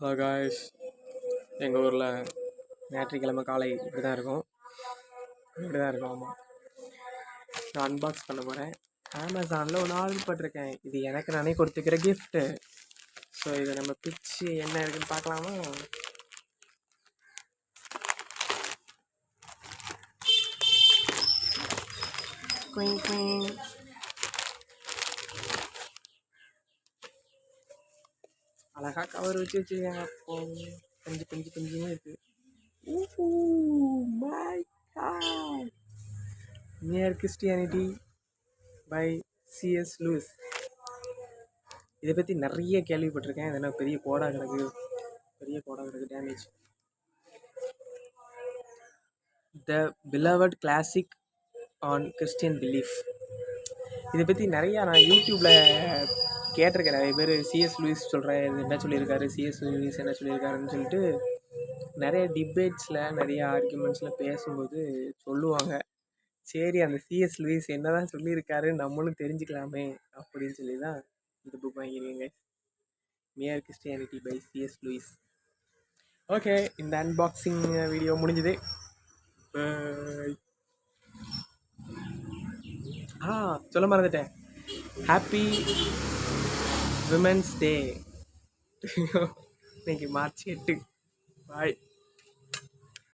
Hello guys, எங்கள் ஊரில் ஞாயிற்றுக்கிழமை காலை இப்படி தான் இருக்கும். ஆமாம், நான் அன்பாக்ஸ் பண்ண போகிறேன். அமேசானில் ஒன்று ஆர்டர் பண்ணிருக்கேன். இது எனக்கு நானே கொடுத்துக்கிற கிஃப்ட்டு. ஸோ இதை நம்ம பிச்சு என்ன இருக்குன்னு பார்க்கலாமா? குயிங் குயிங். அழகாக கவர் வச்சு வச்சுருக்காங்க. அப்போ கொஞ்சம் இருக்குது. My God. Mere Christianity by C.S. Lewis. இதை பற்றி நிறைய கேள்விப்பட்டிருக்கேன். இது என்ன பெரிய கோடா கிடக்கு damage. The beloved classic on Christian belief. இதை பற்றி நிறையா நான் யூடியூப்பில் கேட்டிருக்கேன். நிறைய பேர் சிஎஸ் லூயிஸ் சொல்கிறேன், இது என்ன சொல்லியிருக்காரு, சிஎஸ் லூயிஸ் என்ன சொல்லியிருக்காருன்னு சொல்லிட்டு நிறைய டிபேட்ஸில் நிறைய ஆர்குமெண்ட்ஸில் பேசும்போது சொல்லுவாங்க. சரி, அந்த சிஎஸ் லூயிஸ் என்ன தான் சொல்லியிருக்காரு நம்மளும் தெரிஞ்சுக்கலாமே அப்படின்னு சொல்லி தான் இந்த புக் வாங்கியிருக்கேங்க. Mere Christianity by CS Lewis. Okay, இந்த அன்பாக்சிங் வீடியோ முடிஞ்சுது. சொல்ல மறந்துட்டேன். Happy women's day. இன்னைக்கு மார்ச் 8. பாய்.